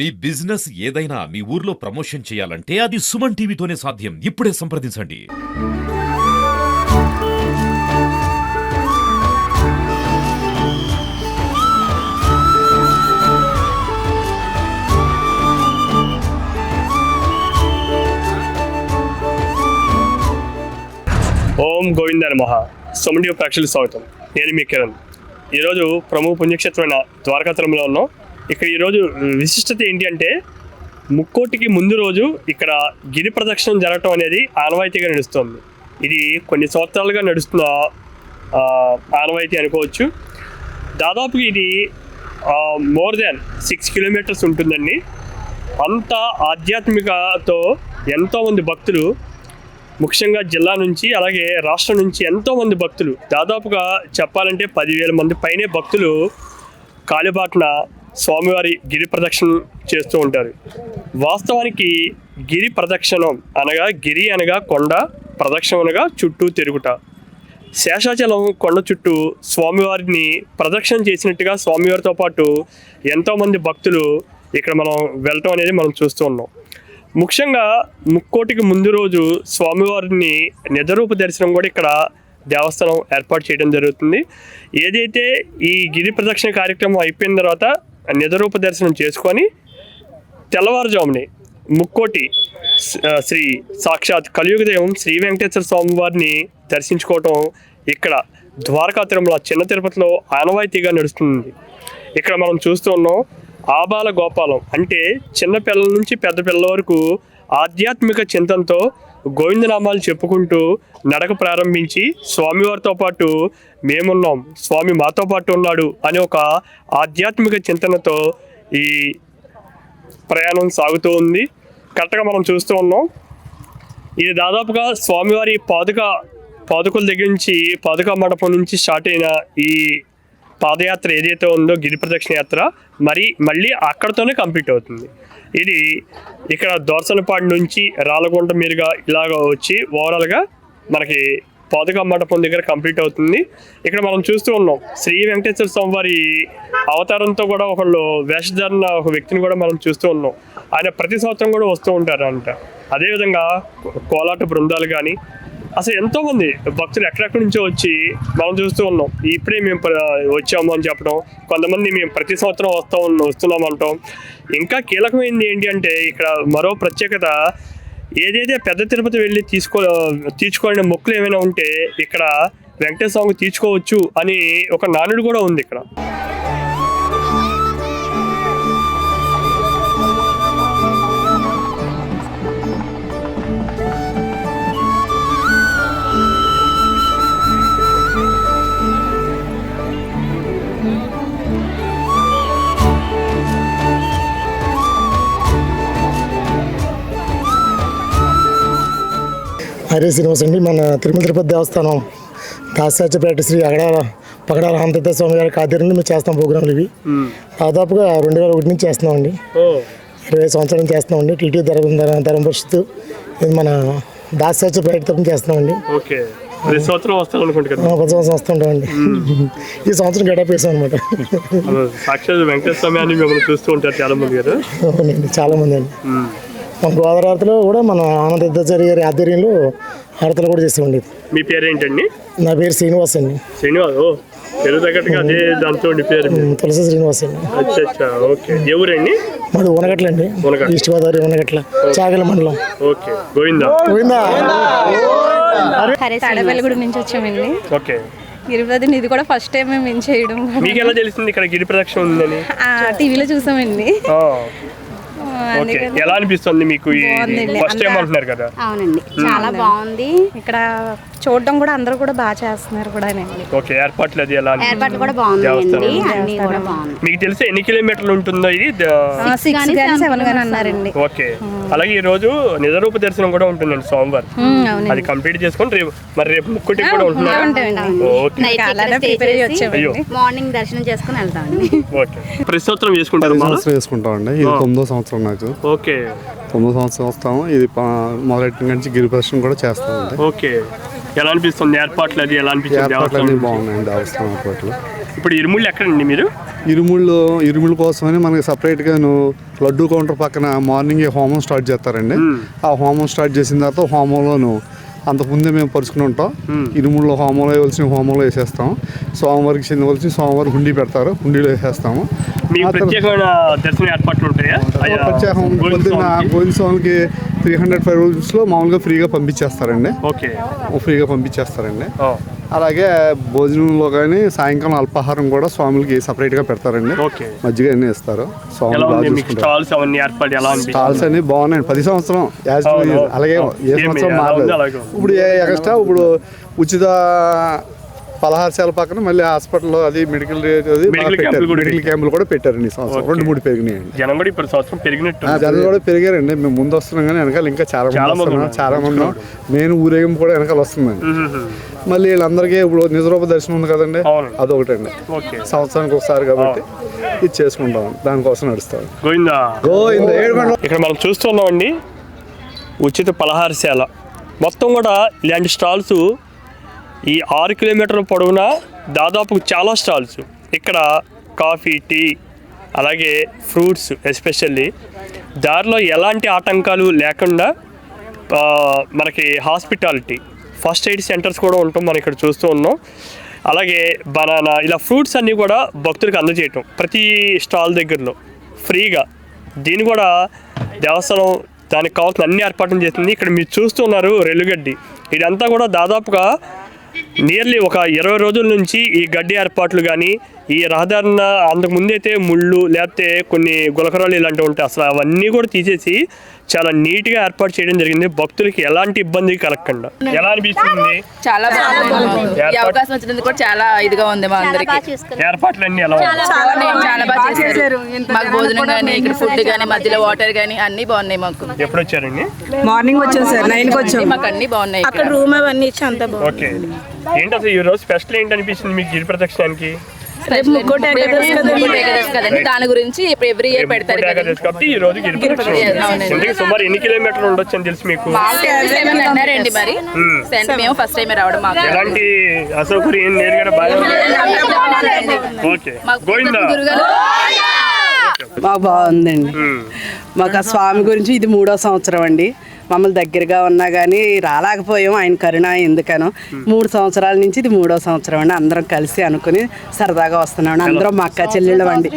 మీ business ఏదైనా మీ ఊర్లో promotion చేయాలంటే అది సుమన్ టీవీతోనే సాధ్యం. ఇప్పుడే సంప్రదించండి. ఓం గోవిందాయ నమః. సుమన్ టీవీ ప్రేక్షకులకు స్వాగతం. నేను మీ కిరణ్. ఈరోజు ప్రముఖ పుణ్యక్షేత్రమైన ద్వారకాపురంలో ఉన్నాం. ఇక్కడ ఈరోజు విశిష్టత ఏంటి అంటే ముక్కోటికి ముందు రోజు ఇక్కడ గిరి ప్రదక్షిణం జరగటం అనేది ఆనవాయితీగా నడుస్తుంది. ఇది కొన్ని సంవత్సరాలుగా నడుస్తున్న ఆనవాయితీ అనుకోవచ్చు. దాదాపు ఇది మోర్ దాన్ 6 కిలోమీటర్స్ ఉంటుందండి. అంత ఆధ్యాత్మికతో ఎంతోమంది భక్తులు, ముఖ్యంగా జిల్లా నుంచి అలాగే రాష్ట్రం నుంచి ఎంతోమంది భక్తులు, దాదాపుగా చెప్పాలంటే 10,000 మంది పైనే భక్తులు కాలిబాటన స్వామివారి గిరి ప్రదక్షిణ చేస్తూ ఉంటారు. వాస్తవానికి గిరి ప్రదక్షిణం అనగా గిరి అనగా కొండ, ప్రదక్షిణం అనగా చుట్టూ తిరుగుట. శేషాచలం కొండ చుట్టూ స్వామివారిని ప్రదక్షిణ చేసినట్టుగా స్వామివారితో పాటు ఎంతోమంది భక్తులు ఇక్కడ మనం వెళ్ళటం అనేది మనం చూస్తూ ఉన్నాం. ముఖ్యంగా ముక్కోటికి ముందు రోజు స్వామివారిని నిజరూప దర్శనం కూడా ఇక్కడ దేవస్థానం ఏర్పాటు చేయడం జరుగుతుంది. ఏదైతే ఈ గిరి ప్రదక్షిణ కార్యక్రమం అయిపోయిన తర్వాత నిజరూప దర్శనం చేసుకొని తెల్లవారుజాముని ముక్కోటి శ్రీ సాక్షాత్ కలియుగ దైవం శ్రీ వెంకటేశ్వర స్వామి వారిని దర్శించుకోవటం ఇక్కడ ద్వారకా తిరుమల చిన్న తిరుపతిలో ఆనవాయితీగా నడుస్తుంది. ఇక్కడ మనం చూస్తూ ఉన్నాం ఆబాల గోపాలం అంటే చిన్న పిల్లల నుంచి పెద్ద పిల్లల వరకు ఆధ్యాత్మిక చింతనతో గోవిందనామాలు చెప్పుకుంటూ నడక ప్రారంభించి స్వామివారితో పాటు మేమున్నాం, స్వామి మాతో పాటు ఉన్నాడు అనే ఒక ఆధ్యాత్మిక చింతనతో ఈ ప్రయాణం సాగుతూ ఉంది. కరెక్ట్గా మనం చూస్తూ ఉన్నాం. ఇది దాదాపుగా స్వామివారి పాదుకల దగ్గర నుంచి పాదుకా మండపం నుంచి స్టార్ట్ అయిన ఈ పాదయాత్ర ఏదైతే ఉందో గిరి ప్రదక్షిణ యాత్ర మళ్ళీ అక్కడితోనే కంప్లీట్ అవుతుంది. ఇది ఇక్కడ దోర్సనపాడు నుంచి రాళ్ళగుంట మీదుగా ఇలాగ వచ్చి ఓవరాల్గా మనకి పాదుకా మండపం దగ్గర కంప్లీట్ అవుతుంది. ఇక్కడ మనం చూస్తూ ఉన్నాం శ్రీ వెంకటేశ్వర స్వామి వారి అవతారంతో కూడా ఒకళ్ళు వేషధారణ ఒక వ్యక్తిని కూడా మనం చూస్తూ ఉన్నాం. ఆయన ప్రతి సంవత్సరం కూడా వస్తూ ఉంటారంట. అదేవిధంగా కోలాట బృందాలు కానీ అసలు ఎంతోమంది భక్తులు ఎక్కడెక్కడి నుంచో వచ్చి మనం చూస్తూ ఉన్నాం. ఇప్పుడే మేము వచ్చాము అని చెప్పడం, కొంతమంది మేము ప్రతి సంవత్సరం వస్తున్నాం అంటాం. ఇంకా కీలకమైనది ఏంటి అంటే ఇక్కడ మరో ప్రత్యేకత, ఏదైతే పెద్ద తిరుపతి వెళ్ళి తీర్చుకోవాలనే మొక్కులు ఏమైనా ఉంటే ఇక్కడ వెంకటేశ్వర స్వామికి తీర్చుకోవచ్చు అని ఒక నానుడు కూడా ఉంది ఇక్కడ. హరి శ్రీనివాస్ అండి. మన తిరుమల తిరుపతి దేవస్థానం దాసాచపేట శ్రీ పగడాల హంతత స్వామి గారి ఆధ్వర్యంలో మేము చేస్తాం ప్రోగ్రాంలు. ఇవి దాదాపుగా 2001 నుంచి చేస్తున్నామండి. 20 సంవత్సరాల నుంచి చేస్తున్నామండి. టీటీ ధర్మ పరిషత్తు ఇది మన దాసాచపేట తరఫున చేస్తున్నామండి. ప్రతి సంవత్సరం వస్తుంటామండి. ఈ సంవత్సరం గడప వేసాం అనమాట. సాక్షాత్ వెంకటేశ్వర స్వామి అని మిమ్మల్ని చూస్తూ ఉంటారు చాలా మంది కదా. అవునండి, చాలా మంది అండి. మన గోదావరి ఆరతిలో కూడా మన ఆనందాచార్య గారి ఆధ్వర్యంలో ఆరతలు కూడా చేస్తామండి. మీ పేరు ఏంటండి? నా పేరు శ్రీనివాస్ అండి. శ్రీనివాస్ పేరు తగ్గట్టుగా అదే దాంతో పేరు తులసి శ్రీనివాస్ అండి. ఓకే. ఎవరండి? మాది ఉనగట్ల అండి, ఈస్ట్ గోదావరి ఉనగట్ల, చాగల మండలం. ఓకే. గోవిందా తాడేపల్లిగూడెం నుంచి వచ్చామండి. ఓకే. గిరిప్రదక్షిణ ఇది కూడా ఫస్ట్ టైం మేము చేయడం. మీకు ఎలా తెలిసింది ఇక్కడ గిరి ప్రదక్షిణ ఉందని? టీవీలో చూసామండి. ఎలా అనిపిస్తుంది మీకు? ఫస్ట్ టైం అంటున్నారు కదా. అవునండి, చాలా బాగుంది. ఇక్కడ చూడడం కూడా అందరూ కూడా బాగా చేస్తున్నారు కూడా. ఓకే. ఏర్పాట్లు అది ఎలా? ఏర్పాట్లు కూడా బాగుంది. మీకు తెలిసి ఎన్ని కిలోమీటర్లు ఉంటుందో ఇది? 6 కానీ 7 కానీ అన్నారండి. ఓకే. అలాగే ఈ రోజు నిజరూప దర్శనం కూడా ఉంటుందండి సోమవారం. అది కంప్లీట్ చేసుకొని రేపు ముక్కుటికి కూడా ఉంటున్నారు. మార్నింగ్ దర్శనం చేసుకుని వెళ్తామండి. ఓకే. ప్రతి సంవత్సరం చేసుకుంటామండి. ఇది 9వ సంవత్సరం నాకు. ఓకే. 9వ సంవత్సరం వస్తాము. ఇది మొదటి నుంచి గిరి ప్రదక్షిణ కూడా చేస్తామండి. ఓకే. ఎలా అనిపిస్తుంది ఏర్పాట్లు? అది ఎలా అనిపిస్తుంది? బాగున్నాయండి దేవస్థానం ఏర్పాట్లు. ఇప్పుడు ఇరుముళ్ళు ఎక్కడండి మీరు? ఇరుముళ్ళ కోసమని మనకి సపరేట్గాను లడ్డూ కౌంటర్ పక్కన మార్నింగ్ హోమం స్టార్ట్ చేస్తారండి. ఆ హోమం స్టార్ట్ చేసిన తర్వాత హోమంలోను అంతకుముందే మేము పరుచుకుని ఉంటాం. ఇరుముళ్ళలో హోమంలో వేయవలసిన హోమంలో వేసేస్తాం. స్వామివారికి చెందవలసిన స్వామివారికి హుండీ పెడతారు, హుండీలో వేసేస్తాము. మీకు ప్రత్యేకమైన దర్శన ఏర్పాట్లు ఉంటాయా? ప్రత్యేకం పొద్దున్న గోవింద స్వామికి 305 రూపీస్లో మామూలుగా ఫ్రీగా పంపించేస్తారండి. ఓకే, ఫ్రీగా పంపించేస్తారండి. అలాగే భోజనంలో కానీ సాయంకాలం అల్పాహారం కూడా స్వాములకి సపరేట్గా పెడతారండి. ఓకే, మజ్జిగ అన్నీ ఇస్తారు. స్టాల్స్ అవన్నీ ఏర్పాటు ఎలా స్టాల్స్ అన్ని బాగున్నాయండి. 10 సంవత్సరం అలాగే ఏ సంవత్సరం మారలేదు. ఇప్పుడు ఎక్స్ట్రా ఇప్పుడు ఉచిత పలహారశాల పక్కన మళ్ళీ హాస్పిటల్లో అది మెడికల్ క్యాంపులు కూడా పెట్టారండి. ఈ సంవత్సరం 2-3 పెరిగినాయండి. జనం కూడా ఇప్పుడు సంవత్సరం పెరిగినట్టు జనం కూడా పెరిగారండి. మేము ముందు వస్తున్నాం కానీ వెనకాల ఇంకా చాలా మంది మెయిన్ ఊరేగింపు కూడా వెనకాల వస్తుందండి. మళ్ళీ వీళ్ళందరికీ ఇప్పుడు నిజరూప దర్శనం ఉంది కదండి, అదొకటండి. సంవత్సరానికి ఒకసారి కాబట్టి ఇది చేసుకుంటాం, దానికోసం నడుస్తాం. ఇక్కడ మనం చూస్తున్నామండి ఉచిత పలహారశాల. మొత్తం కూడా ఇలాంటి స్టాల్స్ ఈ 6 కిలోమీటర్ల పొడవునా దాదాపు చాలా స్టాల్స్. ఇక్కడ కాఫీ, టీ, అలాగే ఫ్రూట్స్, ఎస్పెషల్లీ దారిలో ఎలాంటి ఆటంకాలు లేకుండా మనకి హాస్పిటాలిటీ, ఫస్ట్ ఎయిడ్ సెంటర్స్ కూడా ఉంటాం మనం ఇక్కడ చూస్తూ ఉన్నాం. అలాగే బనానా, ఇలా ఫ్రూట్స్ అన్నీ కూడా భక్తులకు అందజేయటం ప్రతి స్టాల్ దగ్గరలో ఫ్రీగా. దీన్ని కూడా దేవస్థానం దానికి కావాల్సిన అన్ని ఏర్పాట్లు చేస్తుంది. ఇక్కడ మీరు చూస్తున్నారు రెల్లుగడ్డి. ఇదంతా కూడా దాదాపుగా నియర్లీ ఒక 20 రోజుల నుంచి ఈ గడ్డి ఏర్పాట్లు కానీ, ఈ రహదారిన అంతకుముందు అయితే ముళ్ళు లేకపోతే కొన్ని గులకరాలు ఇలాంటివి ఉంటాయి, అసలు అవన్నీ కూడా తీసేసి చాలా నీట్గా ఏర్పాటు చేయడం జరిగింది, భక్తులకి ఎలాంటి ఇబ్బంది కలగకుండా. ఎలా అనిపిస్తుంది? చాలా బాగుంది. ఈ అవకాశం వచ్చినందుకు కూడా చాలా ఇదిగా ఉంది మా అందరికి. ఏర్పాట్లన్నీ ఎలా చాలా బాగా చేశారు. మాకు భోజనం కానీ, ఇక్కడ ఫుడ్ కానీ, మధ్యలో వాటర్ కానీ అన్ని బాగున్నాయి. మాకు ఎప్పుడు వచ్చారండి? మార్నింగ్ వచ్చాం సార్, 9కి వచ్చాం. మాకు అన్ని బాగున్నాయి. అక్కడ రూమ్ అవన్నీ ఇచ్చి అంతా బాగుంది. ఓకే, ఏంటి అసలు ఈ రోజు స్పెషల్ ఏంటి అనిపిస్తుంది మీకు గిరి ప్రదక్షిణానికి? కదండి, దాని గురించి ఇప్పుడు ఎవ్రీ ఇయర్ పెడతారు కాబట్టి ఈ రోజు గిరి ప్రదక్షిణ. సుమారు ఎన్ని కిలోమీటర్లు ఉండొచ్చు అని తెలుసు మీకు? అన్నారండి. మరి మేము ఫస్ట్ టైం రావడం. మాకు ఎలాంటి అసౌకర్యం నేరుగా బాగా. ఓకే, గోవిందా. మాకు బాగుందండి. మాకు ఆ స్వామి గురించి ఇది 3వ సంవత్సరం అండి. మమ్మల్ని దగ్గరగా ఉన్నా కానీ రాలేకపోయాం, ఆయన కరుణ ఎందుకనో. 3 సంవత్సరాల నుంచి ఇది 3వ సంవత్సరం అండి. అందరం కలిసి అనుకుని సరదాగా వస్తున్నాం. అందరం మా అక్క చెల్లెళ్ళు అండి.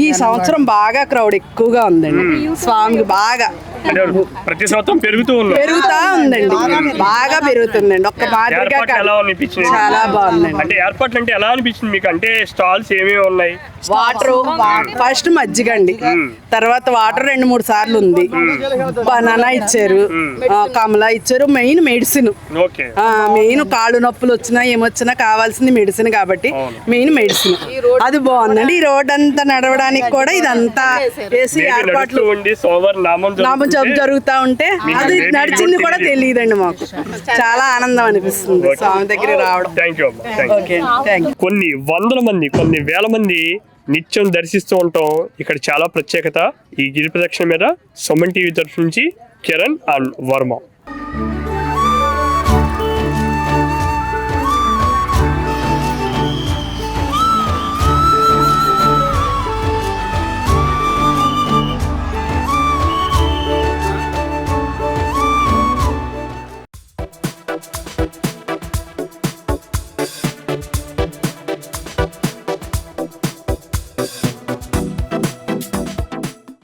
ఈ సంవత్సరం బాగా క్రౌడ్ ఎక్కువగా ఉందండి. స్వామికి బాగా ప్రతి సంవత్సరం పెరుగుతూ ఉందండి, బాగా పెరుగుతుందండి. ఒక్క మాదిరిగా చాలా బాగుందండి. అంటే ఏర్పాట్లు అంటే ఎలా అనిపించింది మీకు? అంటే స్టాల్స్ ఏమేమి ఉన్నాయి? వాటర్ ఫస్ట్ మజ్జిగ అండి, తర్వాత వాటర్ 2-3 సార్లు ఉంది. బనానా ఇచ్చారు, కమలా ఇచ్చారు. మెయిన్ మెడిసిన్, మెయిన్ కాళ్ళు నొప్పులు వచ్చినా ఏమొచ్చినా కావాల్సింది మెడిసిన్ కాబట్టి మెయిన్ మెడిసిన్ అది బాగుందండి. ఈ రోడ్ అంతా నడవడానికి కూడా ఇదంతా వేసి ఏర్పాట్లు నామం జరుగుతూ ఉంటే అది నడిచింది కూడా తెలియదండి. మాకు చాలా ఆనందం అనిపిస్తుంది స్వామి దగ్గర రావడం. కొన్ని వందల మంది, కొన్ని వేల మంది నిత్యం దర్శిస్తూ ఉంటాం. ఇక్కడ చాలా ప్రత్యేకత ఈ గిరి ప్రదక్షిణ మీద. సుమన్ టీవీ తరఫు నుంచి కిరణ్ అండ్ వర్మ.